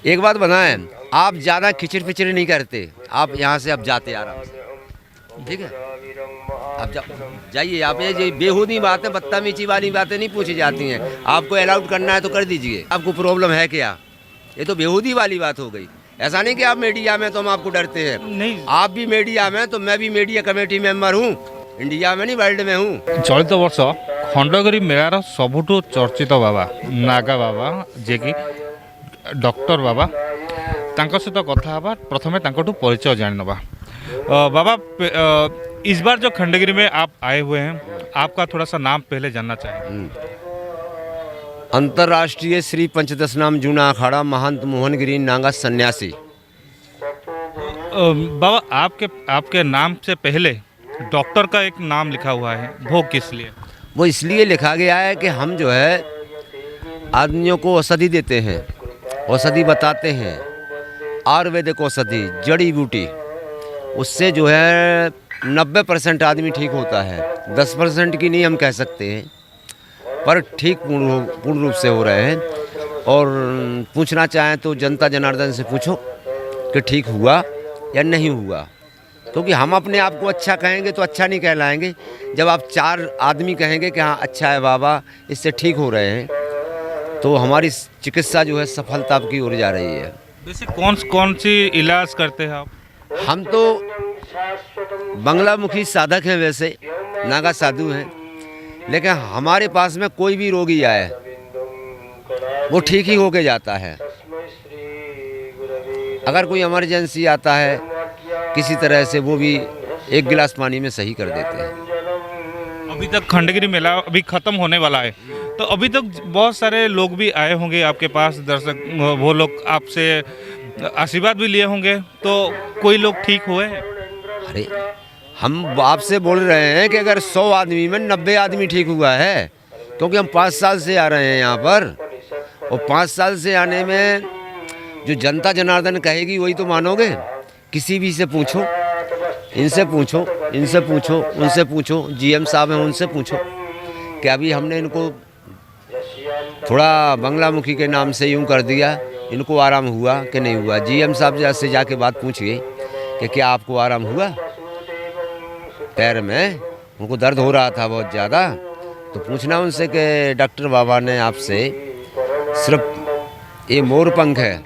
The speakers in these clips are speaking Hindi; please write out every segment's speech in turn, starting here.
एक बात बताएं, आप ज़्यादा खिचड़ पिचड़ नहीं करते, आप यहाँ से अब जाते आराम से, ठीक है। आप जाइए, आप ये बेहूदी बातें, बदतमीजी वाली बातें नहीं पूछी जाती हैं। आपको अलाउड करना है तो कर दीजिए, आपको प्रॉब्लम है क्या? ये तो बेहूदी वाली बात हो गई। ऐसा नहीं कि आप मीडिया में तो हम आपको डरते हैं, नहीं, आप भी मीडिया में, तो मैं भी मीडिया कमेटी मेंबर हूँ, इंडिया में नहीं वर्ल्ड में हूँ। चलित वर्ष खंडगिरी मेलार सबुठु चर्चित बाबा नागा बाबा जे कि डॉक्टर बाबा तांको सहित कथा हवा। प्रथमे तांकोठु परिचय जान नवा। बाबा, इस बार जो खंडगिरी में आप आए हुए हैं, आपका थोड़ा सा नाम पहले जानना चाहेंगे। अंतर्राष्ट्रीय श्री पंचदश नाम जूना अखाड़ा महंत मोहनगिरी नागा सन्यासी। बाबा, आपके नाम से पहले डॉक्टर का एक नाम लिखा हुआ है, वो किस लिए? वो इसलिए लिखा गया है कि हम जो है आदमियों को औषधि देते हैं, औषधि बताते हैं, आयुर्वेदिक औषधि, जड़ी बूटी, उससे जो है 90% आदमी ठीक होता है। 10% की नहीं हम कह सकते हैं, पर ठीक पूर्ण रूप से हो रहे हैं। और पूछना चाहें तो जनता जनार्दन से पूछो कि ठीक हुआ या नहीं हुआ, क्योंकि हम अपने आप को अच्छा कहेंगे तो अच्छा नहीं कहलाएंगे। जब आप 4 आदमी कहेंगे कि हाँ अच्छा है बाबा, इससे ठीक हो रहे हैं, तो हमारी चिकित्सा जो है सफलता की ओर जा रही है। वैसे कौन सी इलाज करते हैं आप? हम तो बंगलामुखी साधक हैं, वैसे नागा साधु हैं, लेकिन हमारे पास में कोई भी रोगी आए वो ठीक ही होके जाता है। अगर कोई इमरजेंसी आता है किसी तरह से, वो भी 1 गिलास पानी में सही कर देते हैं। अभी तक खंडगिरी मेला अभी ख़त्म होने वाला है, तो अभी तक बहुत सारे लोग भी आए होंगे आपके पास, दर्शक, वो लोग आपसे आशीर्वाद भी लिए होंगे, तो कोई लोग ठीक हुए हैं? अरे, हम आपसे बोल रहे हैं कि अगर 100 आदमी में 90 आदमी ठीक हुआ है, क्योंकि हम 5 साल से आ रहे हैं यहाँ पर, और 5 साल से आने में जो जनता जनार्दन कहेगी वही तो मानोगे। किसी भी से पूछो, इनसे पूछो, इनसे पूछो, उनसे पूछो, जीएम साहब हैं उनसे पूछो कि अभी हमने इनको थोड़ा बंगलामुखी के नाम से यूँ कर दिया, इनको आराम हुआ कि नहीं हुआ। जीएम साहब से जाके बात पूछिए कि क्या आपको आराम हुआ पैर में? उनको दर्द हो रहा था बहुत ज़्यादा, तो पूछना उनसे कि डॉक्टर बाबा ने आपसे सिर्फ ये मोर पंख है,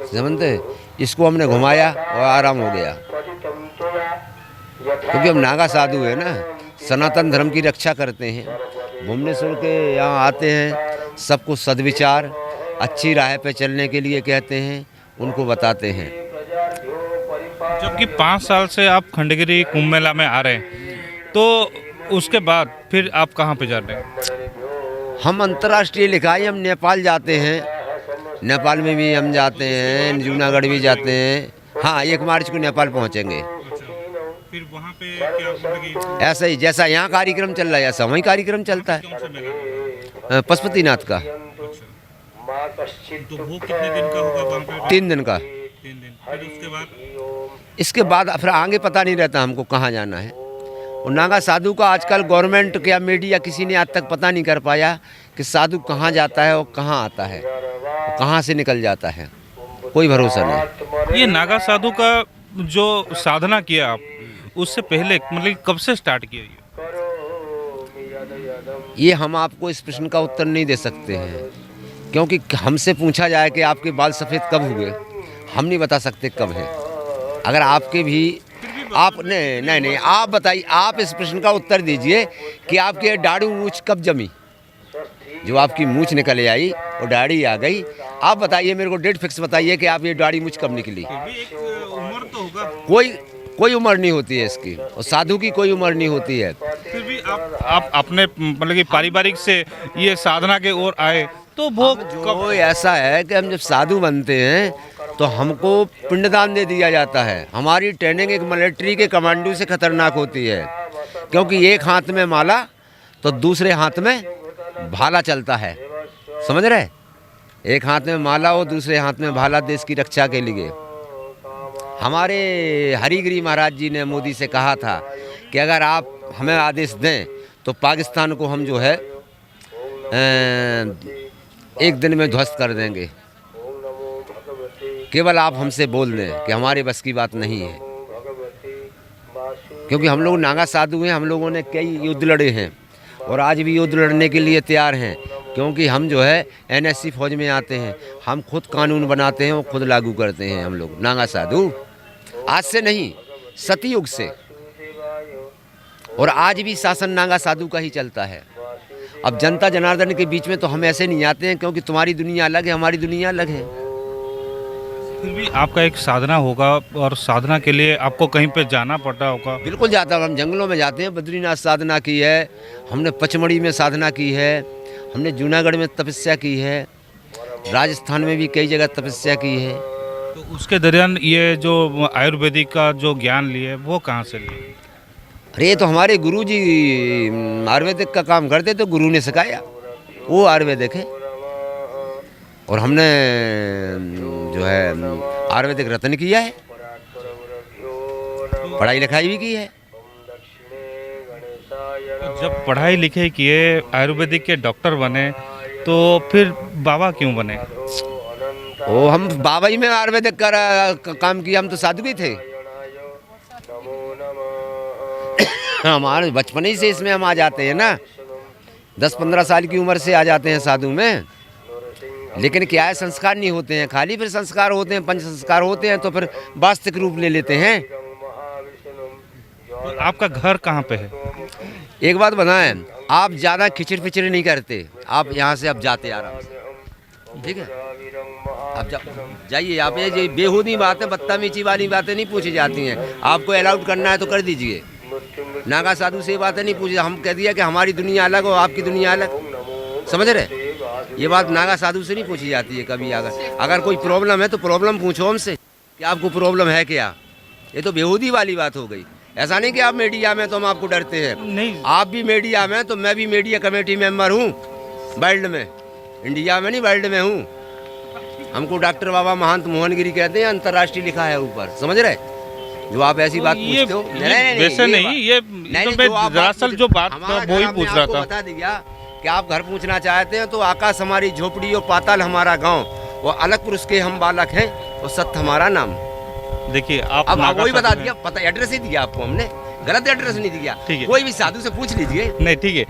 समझते, इसको हमने घुमाया और आराम हो गया। क्योंकि हम नागा साधु है ना, सनातन धर्म की रक्षा करते हैं। भुवनेश्वर के यहाँ आते हैं, सबको सद्विचार, अच्छी राह पे चलने के लिए कहते हैं, उनको बताते हैं। जबकि 5 साल से आप खंडगिरी कुंभ मेला में आ रहे हैं, तो उसके बाद फिर आप कहाँ पे जा रहे हैं? हम अंतर्राष्ट्रीय लिखाई, हम नेपाल जाते हैं, नेपाल में भी हम जाते हैं, जूनागढ़ भी जाते हैं। हाँ, 1 मार्च को नेपाल पहुँचेंगे। फिर वहाँ पे क्या मतलब ऐसा ही जैसा यहाँ कार्यक्रम चल रहा है ऐसा वहीं कार्यक्रम चलता है। पशुपतिनाथ का। तो वो कितने दिन का होगा वहाँ पे? 3 दिन का। 3 दिन। फिर इसके बाद फिर आगे पता नहीं रहता हमको कहाँ जाना है। और नागा साधु का आजकल गवर्नमेंट क्या मीडिया किसी ने आज तक पता नहीं कर पाया कि साधु कहाँ जाता है और कहाँ आता है, और कहाँ से निकल जाता है, कोई भरोसा नहीं। ये नागा साधु का जो साधना किया आप, उससे पहले मतलब कब से स्टार्ट किया ये हम आपको इस प्रश्न का उत्तर नहीं दे सकते हैं, क्योंकि हमसे पूछा जाए कि आपके बाल सफ़ेद कब हुए, हम नहीं बता सकते कब है। अगर आपके भी आप नहीं आप बताइए, आप इस प्रश्न का उत्तर दीजिए कि आपके दाढ़ी मूछ कब जमी, जो आपकी मूछ निकल आई और दाढ़ी आ गई, आप बताइए मेरे को डेट फिक्स बताइए कि आप ये दाढ़ी मूछ कब निकली। उम्र तो होगा? कोई उम्र नहीं होती है इसकी, और साधु की कोई उम्र नहीं होती है। फिर भी आप अपने मतलब कि पारिवारिक से ये साधना के ओर आए, तो वो जो ऐसा है कि हम जब साधु बनते हैं तो हमको पिंडदान दे दिया जाता है। हमारी ट्रेनिंग एक मिलिट्री के कमांडो से खतरनाक होती है, क्योंकि एक हाथ में माला तो दूसरे हाथ में भाला चलता है, समझ रहे? एक हाथ में माला और दूसरे हाथ में भाला, देश की रक्षा के लिए। हमारे हरिगिरी महाराज जी ने मोदी से कहा था कि अगर आप हमें आदेश दें तो पाकिस्तान को हम जो है 1 दिन में ध्वस्त कर देंगे। केवल आप हमसे बोल दें कि हमारे बस की बात नहीं है, क्योंकि हम लोग नागा साधु हैं। हम लोगों ने कई युद्ध लड़े हैं और आज भी युद्ध लड़ने के लिए तैयार हैं, क्योंकि हम जो है एनएससी फौज में आते हैं। हम खुद कानून बनाते हैं और खुद लागू करते हैं। हम लोग नागा साधु आज से नहीं, सतयुग से, और आज भी शासन नागा साधु का ही चलता है। अब जनता जनार्दन के बीच में तो हम ऐसे नहीं आते हैं, क्योंकि तुम्हारी दुनिया अलग है, हमारी दुनिया अलग है। फिर भी आपका एक साधना होगा और साधना के लिए आपको कहीं पे जाना पड़ता होगा। बिल्कुल जाता हूँ, हम जंगलों में जाते हैं। बद्रीनाथ साधना की है, हमने पचमढ़ी में साधना की है, हमने जूनागढ़ में तपस्या की है, राजस्थान में भी कई जगह तपस्या की है। तो उसके दौरान ये जो आयुर्वेदिक का जो ज्ञान लिए वो कहाँ से लिए? अरे ये तो हमारे गुरुजी आयुर्वेदिक का काम करते, तो गुरु ने सिखाया, वो आयुर्वेदिक है। और हमने जो है आयुर्वेदिक रत्न किया है, पढ़ाई लिखाई भी की है। तो जब पढ़ाई लिखाई किए, आयुर्वेदिक के डॉक्टर बने, तो फिर बाबा क्यों बने? ओ हम बाबा ही में आयुर्वेदिक का काम किया, हम तो साधु भी थे। हमारे बचपन ही से इसमें हम आ जाते हैं ना, 10-15 साल की उम्र से आ जाते हैं साधु में। लेकिन क्या है, संस्कार नहीं होते हैं, खाली फिर संस्कार होते हैं, पंच संस्कार होते हैं, तो फिर वास्तविक रूप ले लेते हैं। तो आपका घर कहाँ पे है? एक बात बताएं, आप ज़्यादा खिचड़ पिचड़ नहीं करते, आप यहाँ से अब जाते आराम से, ठीक है? आप जाइए। आप ये बेहूदी बातें, बदतमीजी वाली बातें नहीं पूछी जाती हैं। आपको अलाउड करना है तो कर दीजिए। नागा साधु से बातें नहीं पूछी। हम कह दिया कि हमारी दुनिया अलग और आपकी दुनिया अलग, समझ रहे? ये बात नागा साधु से नहीं पूछी जाती है कभी। अगर कोई प्रॉब्लम है तो प्रॉब्लम पूछो हमसे कि आपको प्रॉब्लम है क्या। ये तो बेहूदी वाली बात हो गई। ऐसा नहीं कि आप मीडिया में तो हम आपको डरते हैं, नहीं, आप भी मीडिया में, तो मैं भी मीडिया कमेटी मेंबर हूँ वर्ल्ड में, इंडिया में नहीं वर्ल्ड में हूँ। हमको डॉक्टर बाबा महंत मोहनगिरी कहते हैं, अंतर्राष्ट्रीय लिखा है ऊपर, समझ रहे? जो आप ऐसी बात पूछते हो, वैसे नहीं, ये तो मैं दरअसल जो बात वो ही पूछ रहा था। बता दिया कि आप घर पूछना चाहते हैं तो आकाश हमारी झोपड़ी और पाताल हमारा गांव, वो अलग पुरुष के हम बालक हैं और सत्य हमारा नाम। देखिए आप अब वही बता दिया, पता एड्रेस ही दिया आपको हमने, गलत एड्रेस नहीं दिया। कोई भी साधु से पूछ लीजिए। नहीं ठीक है,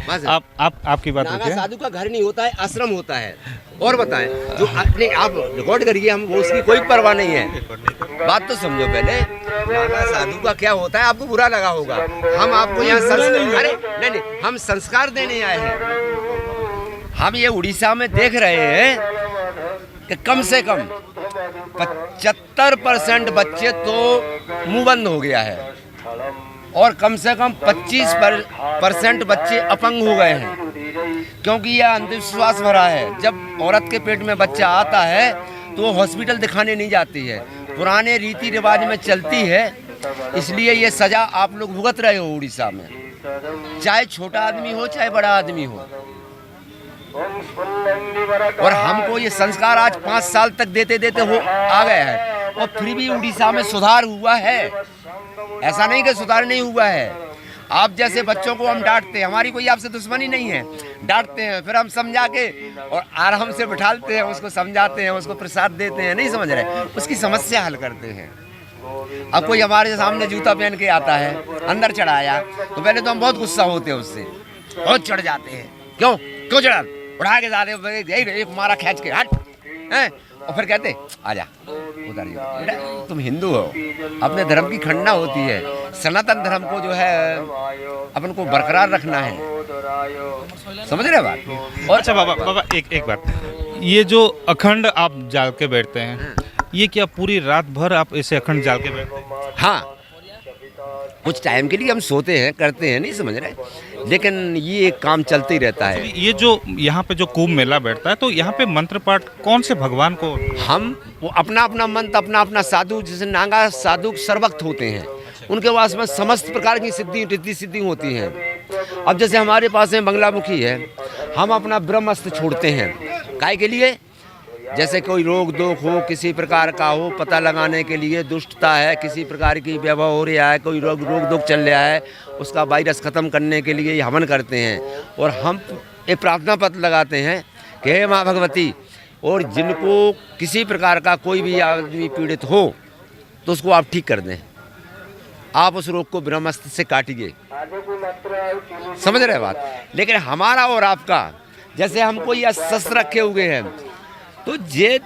आपकी बात नागा साधु का घर नहीं होता है, आश्रम होता है। और बताएं, जो अपने आप रिकॉर्ड करिए, हम वो उसकी कोई परवाह नहीं है। बात तो समझो पहले, नागा साधु का क्या होता है, आपको बुरा लगा होगा। हम आपको यहाँ नहीं, हम संस्कार देने आए हैं। हम ये उड़ीसा में देख रहे हैं कि कम से कम 75% बच्चे तो मुंह बंद हो गया है, और कम से कम 25% बच्चे अपंग हो गए हैं, क्योंकि यह अंधविश्वास भरा है। जब औरत के पेट में बच्चा आता है तो वो हॉस्पिटल दिखाने नहीं जाती है, पुराने रीति रिवाज में चलती है। इसलिए ये सजा आप लोग भुगत रहे हो उड़ीसा में, चाहे छोटा आदमी हो चाहे बड़ा आदमी हो। और हमको ये संस्कार आज 5 साल तक देते देते हो आ गया है, और फिर भी उड़ीसा में सुधार हुआ है। ऐसा नहीं कि सुधार नहीं हुआ है। आप जैसे बच्चों को हम डांटते हैं, हमारी कोई आपसे दुश्मनी नहीं है, डांटते हैं, फिर हम समझा के और आराम से बिठाते हैं, उसको समझाते हैं, उसको प्रसाद देते हैं, नहीं समझ रहे, उसकी समस्या हल करते हैं। अब कोई हमारे सामने जूता पहन के आता है, अंदर चढ़ाया, तो पहले तो हम बहुत गुस्सा होते हैं उससे, बहुत चढ़ जाते हैं। क्यों चढ़ा, उठा के जाते एक मारा खींच के, हट हैं, और फिर कहते आजा उधर बेटा, तुम हिंदू हो, अपने धर्म की खंडना होती है, सनातन धर्म को जो है अपन को बरकरार रखना है, समझ रहे बात। और अच्छा बाबा एक बात, ये जो अखंड आप जाल के बैठते हैं, ये क्या पूरी रात भर आप ऐसे अखंड जाल के बैठते हैं? हाँ, कुछ टाइम के लिए हम सोते हैं, करते हैं, नहीं समझ रहे, लेकिन ये काम चलते ही रहता है। ये जो यहाँ पे जो कुंभ मेला बैठता है, तो यहाँ पे मंत्र पाठ कौन से भगवान को? हम वो अपना अपना मंत्र, अपना अपना साधु, जैसे नागा साधु सर्वक्त होते हैं, उनके पास में समस्त प्रकार की सिद्धि रिद्धि सिद्धि होती हैं। अब जैसे हमारे पास में बंगलामुखी है, हम अपना ब्रह्मास्त्र छोड़ते हैं, काहे के लिए? जैसे कोई रोग दोख हो, किसी प्रकार का हो, पता लगाने के लिए, दुष्टता है, किसी प्रकार की वैभव हो रहा है, कोई रोग दोख चल रहा है, उसका वायरस ख़त्म करने के लिए हवन करते हैं। और हम एक प्रार्थना पत्र लगाते हैं कि हे माँ भगवती, और जिनको किसी प्रकार का कोई भी आदमी पीड़ित हो तो उसको आप ठीक कर दें। आप उस रोग को ब्रह्मास्त्र से काटिए, समझ रहे बात। लेकिन हमारा और आपका, जैसे हमको ये शस्त्र रखे हुए हैं तो ये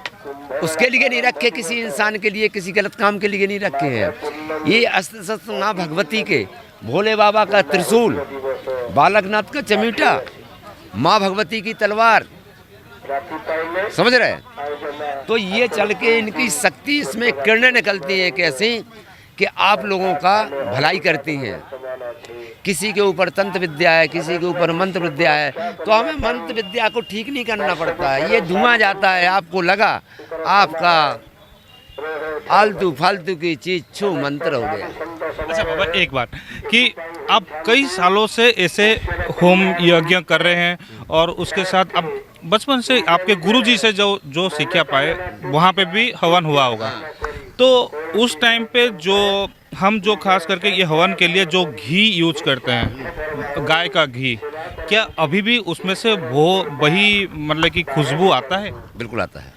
उसके लिए नहीं रखे, किसी इंसान के लिए, किसी गलत काम के लिए नहीं रखे हैं। ये अस्त्र शस्त्र माँ भगवती के, भोले बाबा का त्रिशूल, बालकनाथ का चमीटा, माँ भगवती की तलवार, समझ रहे हैं। तो ये चल के इनकी शक्ति, इसमें किरणें निकलती हैं कैसी कि आप लोगों का भलाई करती हैं। किसी के ऊपर तंत्र विद्या है, किसी के ऊपर मंत्र विद्या है, तो हमें मंत्र विद्या को ठीक नहीं करना पड़ता है। ये धुआं जाता है, आपको लगा आपका आलतू फालतू की चीज छू मंत्र हो गया। अच्छा बाबा, एक बात कि आप कई सालों से ऐसे होम यज्ञ कर रहे हैं और उसके साथ आप बचपन से आपके गुरुजी से जो शिक्षा पाए वहाँ पे भी हवन हुआ होगा। तो उस टाइम पे जो खास करके ये हवन के लिए जो घी यूज करते हैं, गाय का घी, क्या अभी भी उसमें से वो वही मतलब कि खुशबू आता है? बिल्कुल आता है,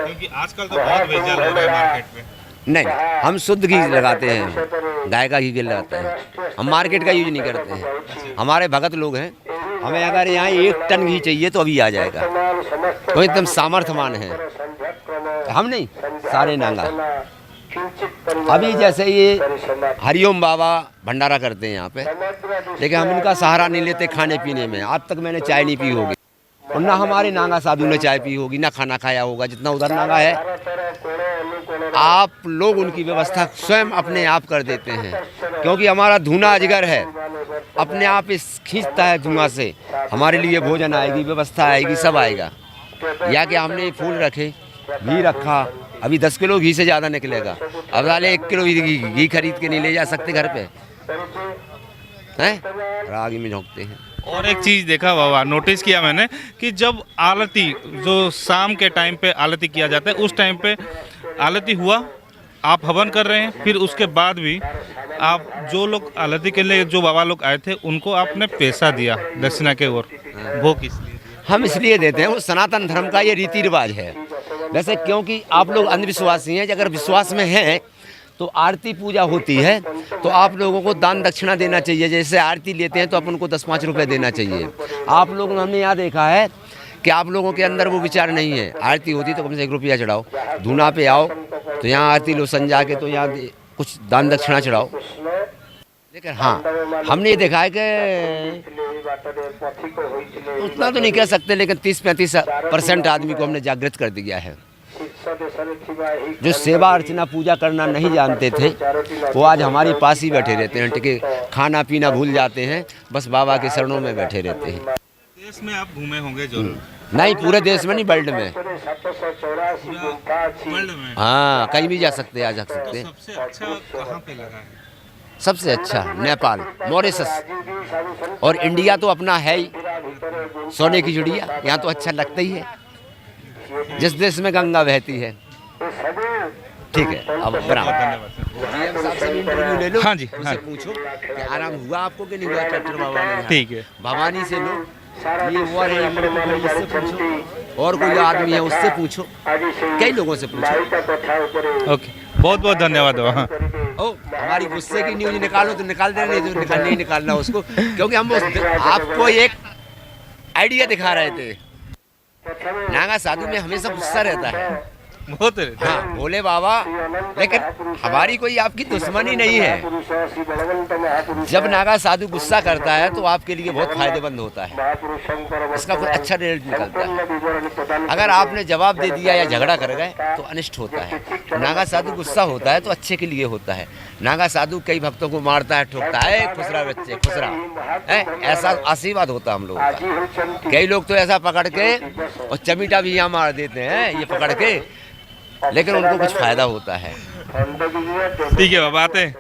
क्योंकि आजकल तो बहुत भेजाल हो रहा है मार्केट में। नहीं, हम शुद्ध घी लगाते हैं, गाय का घी लगाते हैं, हम मार्केट का यूज नहीं करते हैं। हमारे भगत लोग हैं, हमें अगर यहाँ 1 टन घी चाहिए तो अभी आ जाएगा, तो एकदम सामर्थ्यवान है। हम नहीं, सारे नांगा। अभी जैसे ये हरिओम बाबा भंडारा करते हैं यहाँ पे, लेकिन हम इनका सहारा नहीं लेते खाने पीने में। आज तक मैंने चाय नहीं पी होगी, और ना हमारे नांगा साधु ने चाय पी होगी, ना खाना खाया होगा। जितना उधर नांगा है, आप लोग उनकी व्यवस्था स्वयं अपने आप कर देते हैं, क्योंकि हमारा धुना अजगर है, अपने आप इस खींचता है धुआं से। हमारे लिए भोजन आएगी, व्यवस्था आएगी, सब आएगा। या कि हमने फूल रखे, घी रखा, अभी 10 किलो घी से ज़्यादा निकलेगा। अब वाले 1 किलो घी खरीद के नहीं ले जा सकते घर पे, हैं, राग में झोंकते हैं। और एक चीज़ देखा बाबा, नोटिस किया मैंने कि जब आरती, जो शाम के टाइम पे आरती किया जाता है, उस टाइम पे आरती हुआ, आप हवन कर रहे हैं, फिर उसके बाद भी आप जो लोग आरती के लिए जो बाबा लोग आए थे उनको आपने पैसा दिया दक्षिणा के ओर, वो किस लिए? हम इसलिए देते हैं, वो सनातन धर्म का ये रीति रिवाज है। वैसे क्योंकि आप लोग अंधविश्वासी हैं, अगर विश्वास में हैं तो आरती पूजा होती है तो आप लोगों को दान दक्षिणा देना चाहिए। जैसे आरती लेते हैं तो अपन को 10-5 रुपये देना चाहिए। आप लोगों ने, हमने यहाँ देखा है कि आप लोगों के अंदर वो विचार नहीं है। आरती होती तो कम से 1 रुपया चढ़ाओ, धूना पे आओ तो यहाँ आरती लो, संजा के तो यहाँ कुछ दान दक्षिणा चढ़ाओ। लेकिन हाँ, हमने ये देखा है कि उतना तो नहीं कह सकते, लेकिन 30-35% आदमी को हमने जागृत कर दिया है। जो सेवा अर्चना पूजा करना नहीं जानते थे वो आज हमारे पास ही बैठे रहते हैं, टिके खाना पीना भूल जाते हैं, बस बाबा के शरणों में बैठे रहते हैं। देश में आप घूमे होंगे जरूर? नहीं, पूरे देश में नहीं, वर्ल्ड में। वर्ल्ड में? हाँ, कहीं भी जा सकते हैं, सबसे अच्छा कहाँ पे लगा है? सबसे अच्छा नेपाल, मॉरिशस और इंडिया तो अपना है ही, सोने की चिड़िया। यहाँ तो अच्छा लगता ही है, जिस देश में गंगा बहती है। ठीक है, अब इंटरव्यू ले लो। हाँ जी, उनसे पूछो कि आराम हुआ आपको कि नहीं हुआ डॉक्टर बाबा ने। ठीक है, भवानी से लो, ये वो है, इससे पूछो, और कोई आदमी है उससे पूछो, कई लोगों से पूछो। ओके, बहुत बहुत धन्यवाद। हाँ, ओ, हमारी गुस्से की न्यूज निकालो तो निकाल देना, नहीं तो नहीं निकालना उसको, क्योंकि हम आपको एक आइडिया दिखा रहे थे। नागा साधु में हमेशा गुस्सा रहता है, बहुत है। हाँ, भोले बाबा, लेकिन हमारी कोई आपकी दुश्मनी नहीं है। जब नागा साधु गुस्सा करता है तो आपके लिए बहुत फायदेमंद होता है, इसका कोई अच्छा रिजल्ट निकलता है। अगर आपने जवाब दे दिया या झगड़ा कर गए तो अनिष्ट होता है। नागा साधु गुस्सा होता है तो अच्छे के लिए होता है। नागा साधु कई भक्तों को मारता है, ठोकता है, खुश रहा बच्चे, खुश रहा है, ऐसा आशीर्वाद होता है हम लोगों का। कई लोग तो ऐसा पकड़ के और चमीटा भी यहाँ मार देते हैं, ये पकड़ के, लेकिन उनको कुछ फायदा होता है। ठीक है बाबा, आते हैं।